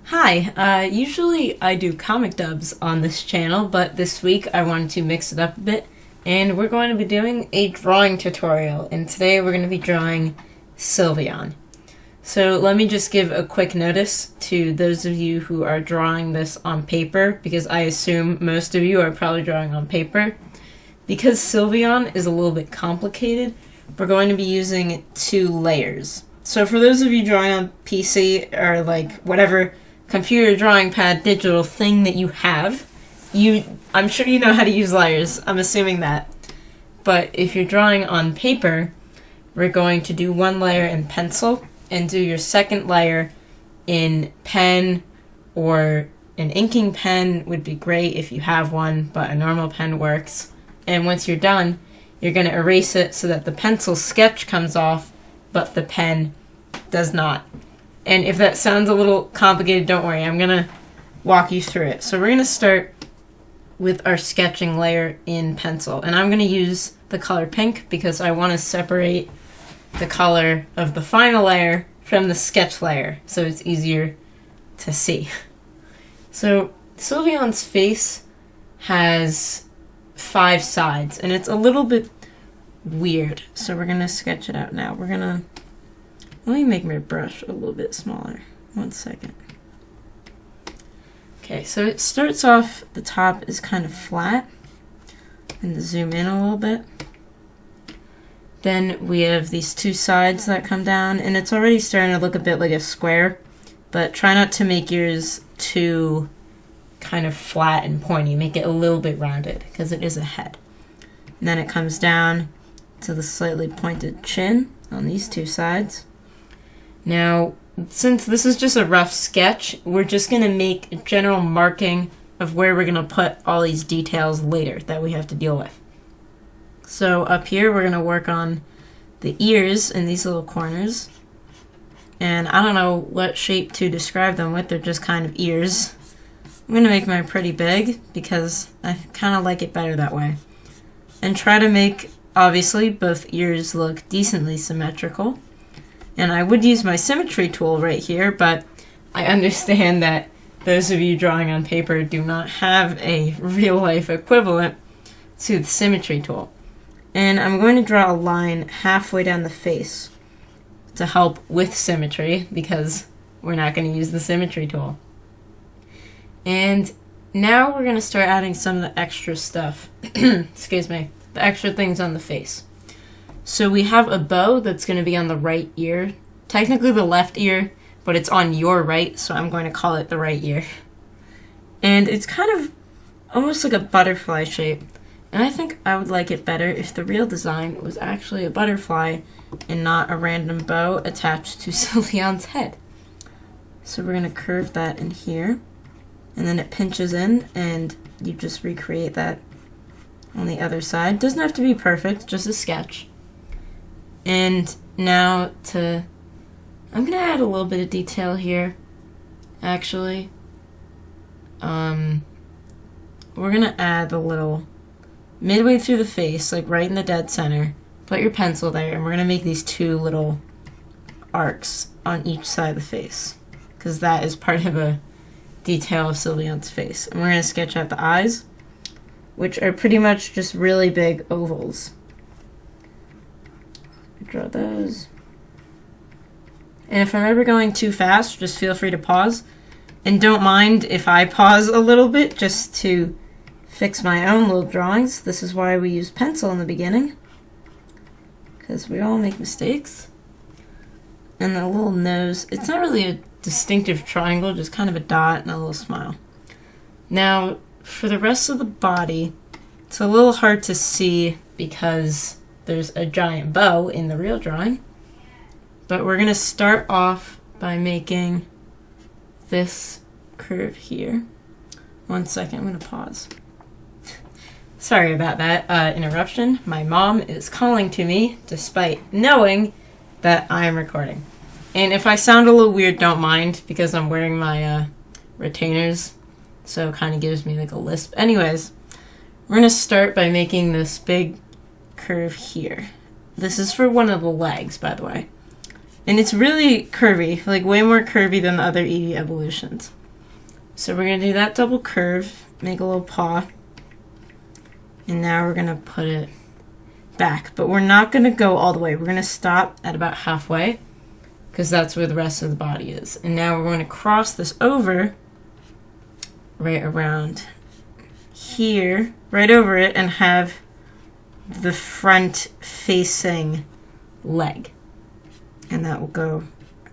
Hi, usually I do comic dubs on this channel, but this week I wanted to mix it up a bit, and we're going to be doing a drawing tutorial, and today we're going to be drawing Sylveon. So let me just give a quick notice to those of you who are drawing this on paper, because I assume most of you are probably drawing on paper. Because Sylveon is a little bit complicated, we're going to be using 2 layers. So for those of you drawing on PC or like whatever computer drawing pad digital thing that you have, I'm sure you know how to use layers. I'm assuming that. But if you're drawing on paper, we're going to do 1 layer in pencil and do your second layer in pen, or an inking pen would be great if you have one, but a normal pen works. And once you're done, you're going to erase it so that the pencil sketch comes off, but the pen does not. And if that sounds a little complicated, don't worry, I'm going to walk you through it. So we're going to start with our sketching layer in pencil. And I'm going to use the color pink because I want to separate the color of the final layer from the sketch layer so it's easier to see. So Sylveon's face has 5 sides, and it's a little bit weird. So we're going to sketch it out now. Let me make my brush a little bit smaller. 1 second. Okay, so it starts off, the top is kind of flat. And zoom in a little bit. Then we have these 2 sides that come down, and it's already starting to look a bit like a square, but try not to make yours too kind of flat and pointy. Make it a little bit rounded, because it is a head. And then it comes down to the slightly pointed chin on these 2 sides. Now, since this is just a rough sketch, we're just going to make a general marking of where we're going to put all these details later that we have to deal with. So up here, we're going to work on the ears in these little corners. And I don't know what shape to describe them with, they're just kind of ears. I'm going to make mine pretty big because I kind of like it better that way. And try to make, obviously, both ears look decently symmetrical. And I would use my symmetry tool right here, but I understand that those of you drawing on paper do not have a real-life equivalent to the symmetry tool. And I'm going to draw a line halfway down the face to help with symmetry, because we're not going to use the symmetry tool. And now we're going to start adding some of the extra stuff. Excuse me. The extra things on the face. So we have a bow that's going to be on the right ear. Technically the left ear, but it's on your right, so I'm going to call it the right ear. And it's kind of almost like a butterfly shape. And I think I would like it better if the real design was actually a butterfly and not a random bow attached to Sylveon's head. So we're going to curve that in here. And then it pinches in, and you just recreate that on the other side. Doesn't have to be perfect, just a sketch. And now I'm going to add a little bit of detail here, actually. We're going to add a little midway through the face, like right in the dead center. Put your pencil there, and we're going to make these 2 little arcs on each side of the face, because that is part of a detail of Sylveon's face. And we're going to sketch out the eyes, which are pretty much just really big ovals. Draw those. And if I'm ever going too fast, just feel free to pause. And don't mind if I pause a little bit just to fix my own little drawings. This is why we use pencil in the beginning, because we all make mistakes. And the little nose, it's not really a distinctive triangle, just kind of a dot and a little smile. Now, for the rest of the body, it's a little hard to see because there's a giant bow in the real drawing. But we're going to start off by making this curve here. 1 second, I'm going to pause. Sorry about that interruption. My mom is calling to me despite knowing that I am recording. And if I sound a little weird, don't mind, because I'm wearing my retainers, so it kind of gives me like a lisp. Anyways, we're going to start by making this big curve here. This is for one of the legs, by the way. And it's really curvy, like way more curvy than the other Eevee evolutions. So we're going to do that double curve, make a little paw. And now we're going to put it back. But we're not going to go all the way. We're going to stop at about halfway, because that's where the rest of the body is. And now we're going to cross this over right around here, right over it, and have the front facing leg. And that will go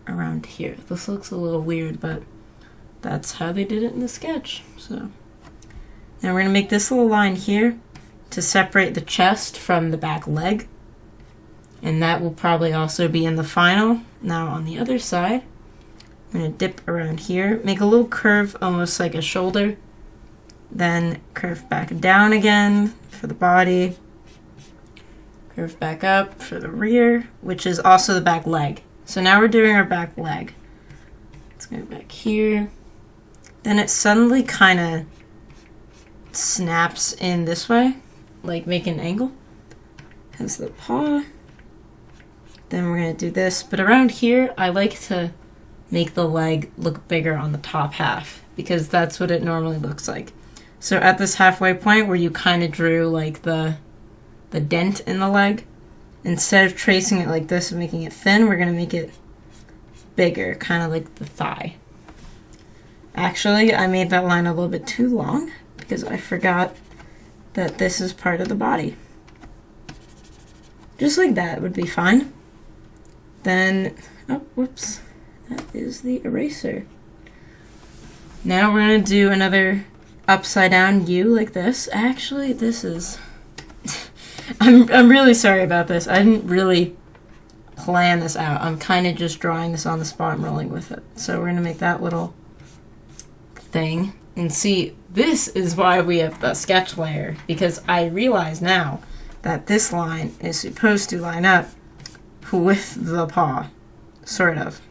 around here. This looks a little weird, but that's how they did it in the sketch. So now we're going to make this little line here to separate the chest from the back leg. And that will probably also be in the final. Now on the other side, I'm going to dip around here, make a little curve almost like a shoulder, then curve back down again for the body, curve back up for the rear, which is also the back leg. So now we're doing our back leg. Let's go back here. Then it suddenly kind of snaps in this way, like make an angle. Has the paw. Then we're going to do this. But around here, I like to make the leg look bigger on the top half, because that's what it normally looks like. So at this halfway point where you kind of drew like the dent in the leg, instead of tracing it like this and making it thin, we're going to make it bigger, kind of like the thigh. Actually, I made that line a little bit too long because I forgot that this is part of the body. Just like that would be fine. Then, oh, whoops, that is the eraser. Now we're going to do another upside down U like this. Actually, this is... I'm really sorry about this. I didn't really plan this out. I'm kind of just drawing this on the spot and rolling with it. So we're going to make that little thing. And see, this is why we have the sketch layer, because I realize now that this line is supposed to line up with the paw, sort of.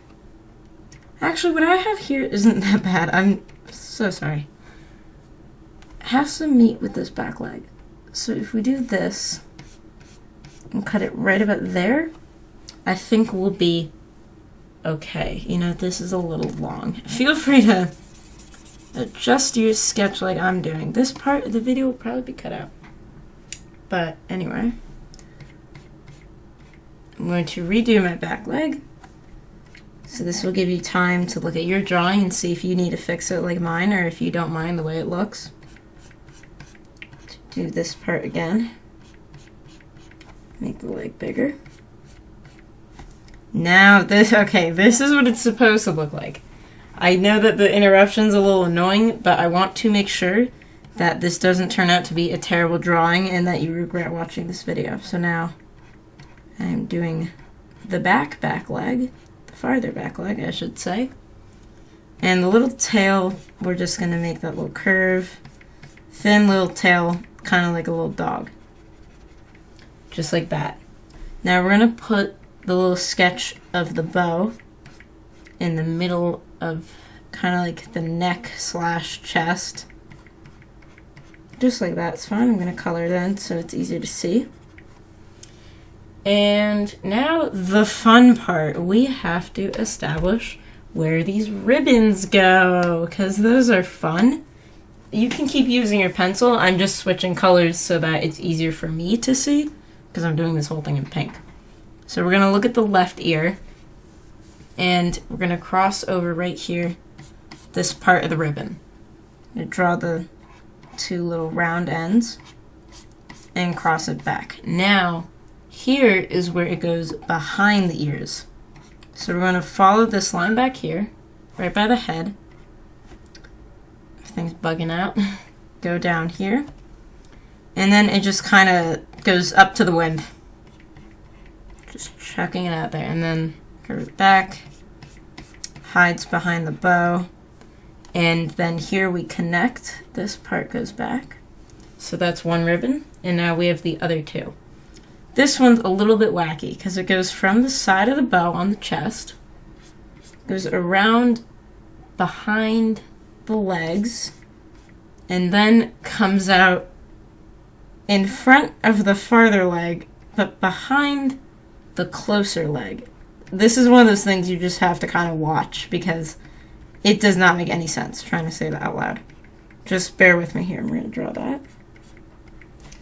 Actually, what I have here isn't that bad. I'm so sorry. Have some meat with this back leg. So if we do this and cut it right about there, I think we'll be okay. You know, this is a little long. Feel free to adjust your sketch like I'm doing. This part of the video will probably be cut out. But anyway, I'm going to redo my back leg. So this will give you time to look at your drawing and see if you need to fix it like mine, or if you don't mind the way it looks. To do this part again. Make the leg bigger. Now this, okay, this is what it's supposed to look like. I know that the interruption's a little annoying, but I want to make sure that this doesn't turn out to be a terrible drawing and that you regret watching this video. So now I'm doing the back leg, the farther back leg, I should say. And the little tail, we're just going to make that little curve, thin little tail, kind of like a little dog. Just like that. Now we're going to put the little sketch of the bow in the middle of kind of like the neck / chest. Just like that, it's fine. I'm going to color that so it's easier to see. And now the fun part. We have to establish where these ribbons go, because those are fun. You can keep using your pencil. I'm just switching colors so that it's easier for me to see, because I'm doing this whole thing in pink. So we're going to look at the left ear, and we're going to cross over right here this part of the ribbon. I'm going to draw the two little round ends and cross it back. Now, here is where it goes behind the ears. So we're going to follow this line back here, right by the head. Everything's bugging out. Go down here. And then it just kind of goes up to the wind. Just chucking it out there. And then curve it back. Hides behind the bow. And then here we connect. This part goes back. So that's one ribbon. And now we have the other two. This one's a little bit wacky because it goes from the side of the bow on the chest, goes around behind the legs, and then comes out in front of the farther leg, but behind the closer leg. this is one of those things you just have to kind of watch because it does not make any sense trying to say that out loud. Just bear with me here. I'm going to draw that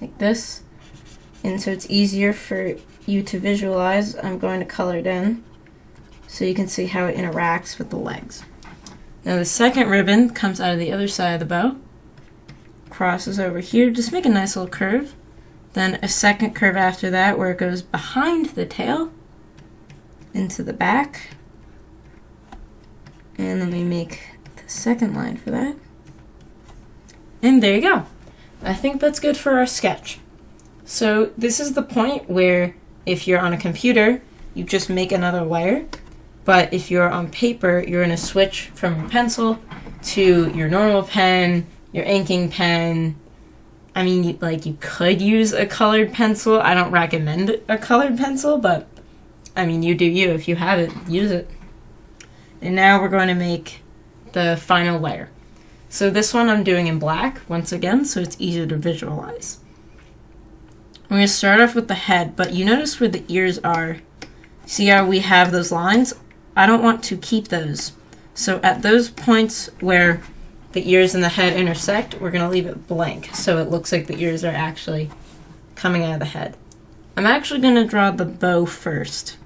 like this. And so it's easier for you to visualize. I'm going to color it in so you can see how it interacts with the legs. Now the second ribbon comes out of the other side of the bow, crosses over here, just make a nice little curve. Then a second curve after that where it goes behind the tail into the back. And let me make the second line for that. And there you go. I think that's good for our sketch. So this is the point where if you're on a computer, you just make another layer. But if you're on paper, you're going to switch from your pencil to your normal pen, your inking pen. I mean, like, you could use a colored pencil. I don't recommend a colored pencil, but I mean, you do you. If you have it, use it. And now we're going to make the final layer. So this one I'm doing in black, once again, so it's easier to visualize. I'm going to start off with the head, but you notice where the ears are. See how we have those lines? I don't want to keep those. So at those points where the ears and the head intersect, we're going to leave it blank, so it looks like the ears are actually coming out of the head. I'm actually going to draw the bow first,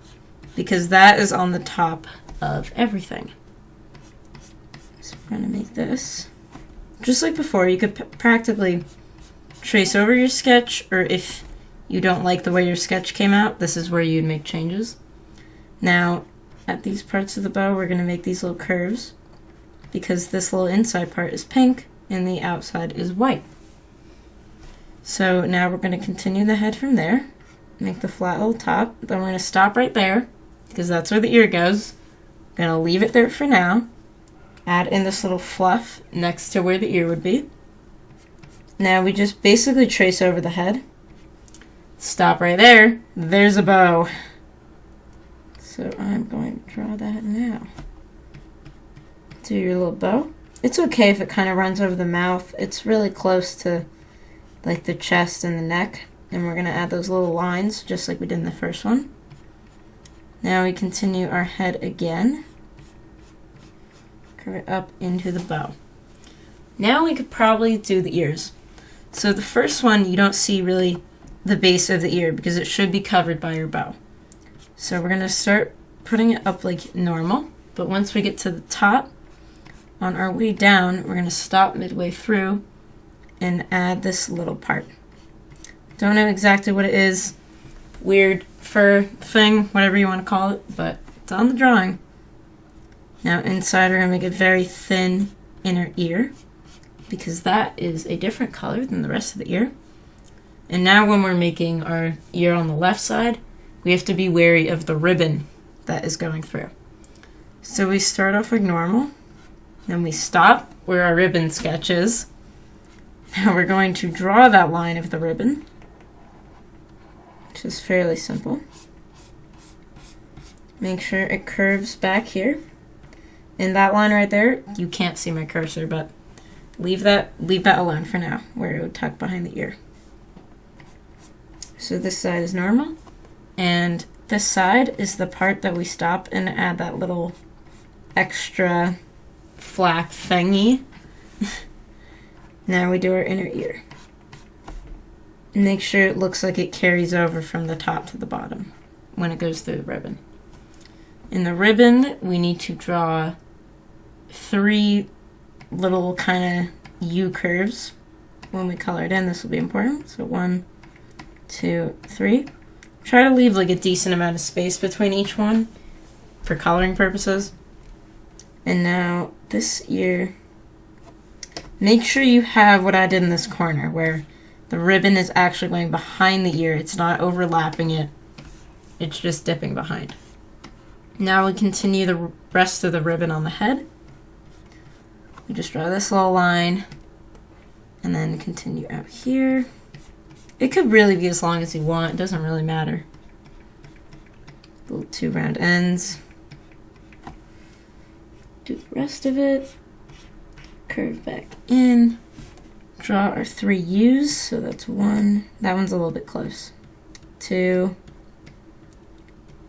because that is on the top of everything. So we're going to make this. Just like before, you could practically trace over your sketch, or if you don't like the way your sketch came out, this is where you'd make changes. Now, at these parts of the bow, we're going to make these little curves, because this little inside part is pink and the outside is white. So now we're going to continue the head from there, make the flat little top. Then we're going to stop right there, because that's where the ear goes. I'm going to leave it there for now. Add in this little fluff next to where the ear would be. Now we just basically trace over the head. Stop right there. There's a bow. So I'm going to draw that now. Do your little bow. It's okay if it kind of runs over the mouth. It's really close to like the chest and the neck. And we're going to add those little lines just like we did in the first one. Now we continue our head again. Curve it up into the bow. Now we could probably do the ears. So the first one, you don't see really the base of the ear because it should be covered by your bow. So we're going to start putting it up like normal. But once we get to the top, on our way down, we're going to stop midway through and add this little part. Don't know exactly what it is. Weird fur thing, whatever you want to call it, but it's on the drawing. Now inside we're going to make a very thin inner ear because that is a different color than the rest of the ear. And now when we're making our ear on the left side, we have to be wary of the ribbon that is going through. So we start off like normal, then we stop where our ribbon sketch is. Now we're going to draw that line of the ribbon, which is fairly simple. Make sure it curves back here. And that line right there, you can't see my cursor, but leave that alone for now, where it would tuck behind the ear. So this side is normal, and this side is the part that we stop and add that little extra flap thingy. Now we do our inner ear. Make sure it looks like it carries over from the top to the bottom when it goes through the ribbon. In the ribbon, we need to draw 3 little kind of U curves. When we color it in, this will be important. So 1, 2, 3. Try to leave like a decent amount of space between each one for coloring purposes. And now this ear, make sure you have what I did in this corner where the ribbon is actually going behind the ear. It's not overlapping it. It's just dipping behind. Now we continue the rest of the ribbon on the head. We just draw this little line and then continue out here. It could really be as long as you want. It doesn't really matter. Little 2 round ends. Do the rest of it. Curve back in. Draw our 3 U's. So that's 1. That one's a little bit close. 2.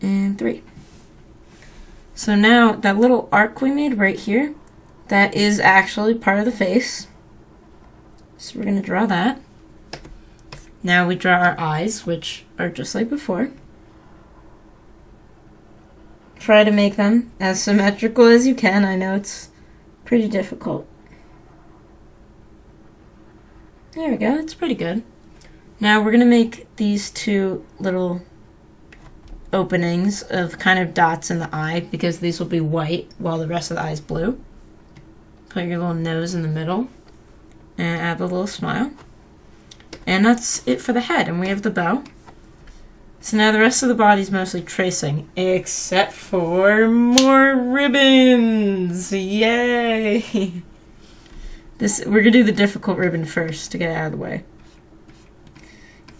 And 3. So now that little arc we made right here, that is actually part of the face. So we're going to draw that. Now we draw our eyes, which are just like before. Try to make them as symmetrical as you can. I know it's pretty difficult. There we go, that's pretty good. Now we're going to make these two little openings of kind of dots in the eye, because these will be white while the rest of the eye is blue. Put your little nose in the middle and add the little smile. And that's it for the head, and we have the bow. So now the rest of the body is mostly tracing, except for more ribbons! Yay! We're gonna do the difficult ribbon first to get it out of the way.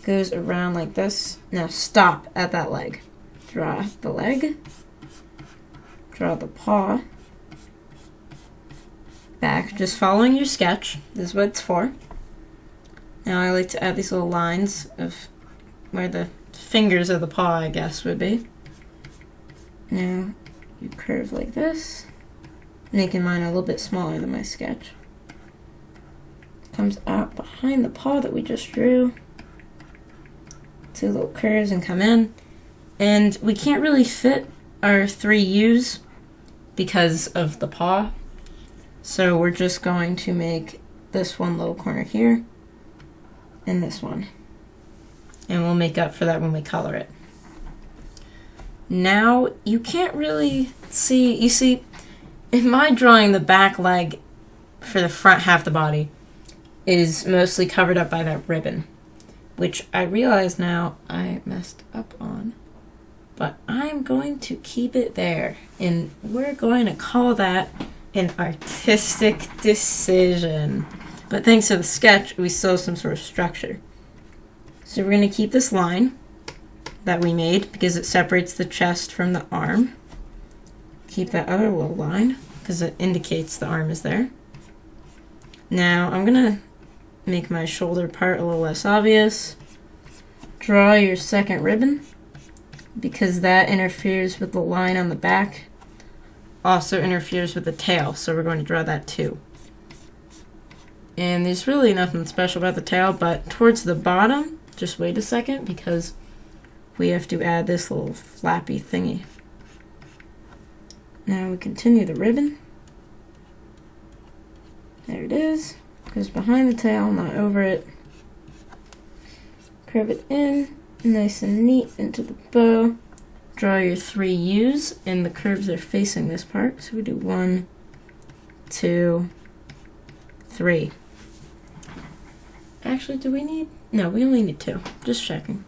Goes around like this. Now stop at that leg. Draw the leg. Draw the paw. Back, just following your sketch. This is what it's for. Now I like to add these little lines of where the fingers of the paw, I guess, would be. Now you curve like this, making mine a little bit smaller than my sketch. Comes out behind the paw that we just drew. Two little curves and come in. And we can't really fit our 3 U's because of the paw. So we're just going to make this one little corner here and this one. And we'll make up for that when we color it. Now, you can't really see, you see, in my drawing, the back leg for the front half of the body is mostly covered up by that ribbon, which I realize now I messed up on, but I'm going to keep it there, and we're going to call that an artistic decision. But thanks to the sketch, we still have some sort of structure. So we're going to keep this line that we made because it separates the chest from the arm. Keep that other little line because it indicates the arm is there. Now I'm going to make my shoulder part a little less obvious. Draw your second ribbon because that interferes with the line on the back. Also interferes with the tail, so we're going to draw that too. And there's really nothing special about the tail, but towards the bottom, just wait a second because we have to add this little flappy thingy. Now we continue the ribbon. There it is. Goes behind the tail, not over it. Curve it in, nice and neat into the bow. Draw your 3 U's, and the curves are facing this part. So we do 1, 2, 3. Actually, do we need? No, we only need 2. Just checking.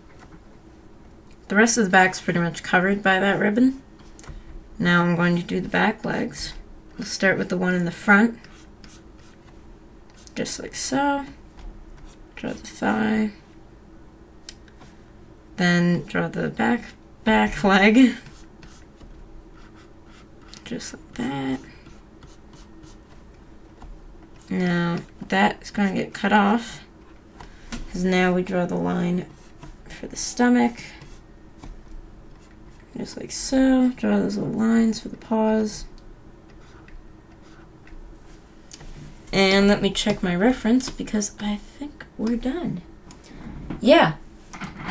The rest of the back's pretty much covered by that ribbon. Now I'm going to do the back legs. We'll start with the one in the front. Just like so. Draw the thigh. Then draw the back leg. Just like that. Now that is going to get cut off because now we draw the line for the stomach. Just like so. Draw those little lines for the paws. And let me check my reference because I think we're done. Yeah.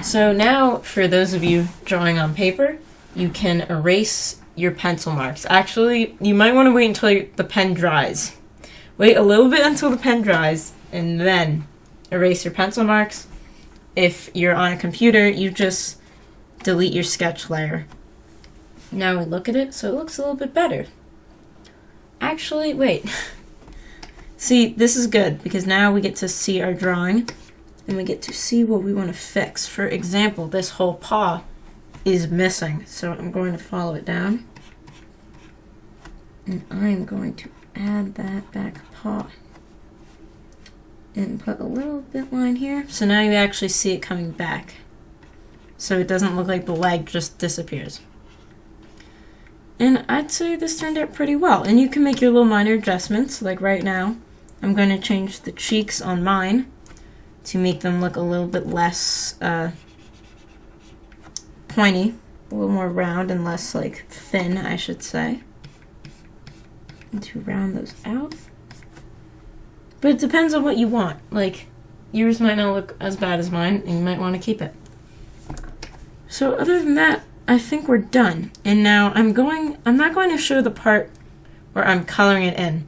So now, for those of you drawing on paper, you can erase your pencil marks. Actually, you might want to wait until the pen dries. Wait a little bit until the pen dries, and then erase your pencil marks. If you're on a computer, you just delete your sketch layer. Now we look at it, so it looks a little bit better. Actually, wait. See, this is good, because now we get to see our drawing, and we get to see what we want to fix. For example, this whole paw is missing, so I'm going to follow it down. And I'm going to add that back paw. And put a little bit line here. So now you actually see it coming back. So it doesn't look like the leg just disappears. And I'd say this turned out pretty well. And you can make your little minor adjustments, like right now. I'm going to change the cheeks on mine to make them look a little bit less pointy, a a little more round and less like thin, I should say. And to round those out. But it depends on what you want. Like, yours might not look as bad as mine, and you might want to keep it. So other than that, I think we're done. And now I'm not going to show the part where I'm coloring it in,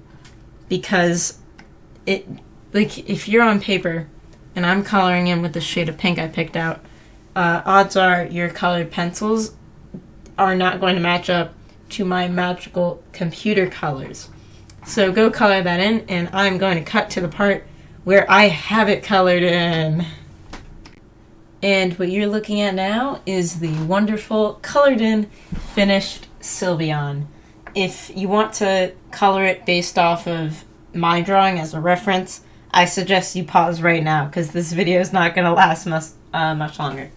because it, like, if you're on paper and I'm coloring in with the shade of pink I picked out, odds are your colored pencils are not going to match up to my magical computer colors. So go color that in, and I'm going to cut to the part where I have it colored in. And what you're looking at now is the wonderful colored in finished Sylveon. If you want to color it based off of my drawing as a reference, I suggest you pause right now, because this video is not going to last much longer.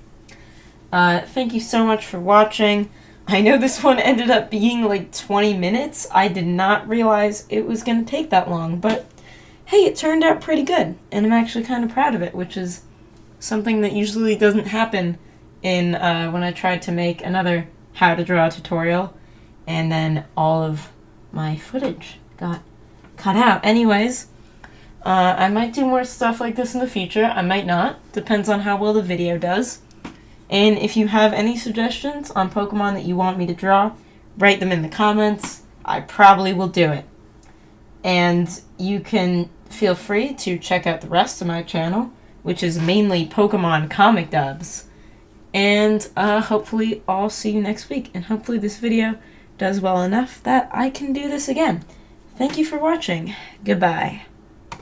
Thank you so much for watching. I know this one ended up being like 20 minutes. I did not realize it was going to take that long, but hey, it turned out pretty good, and I'm actually kind of proud of it, which is something that usually doesn't happen in when I tried to make another how to draw tutorial, and then all of my footage got cut out. Anyways, I might do more stuff like this in the future. I might not. Depends on how well the video does. And if you have any suggestions on Pokemon that you want me to draw, write them in the comments. I probably will do it. And you can feel free to check out the rest of my channel, which is mainly Pokemon comic dubs. And hopefully I'll see you next week. And hopefully this video does well enough that I can do this again. Thank you for watching. Goodbye.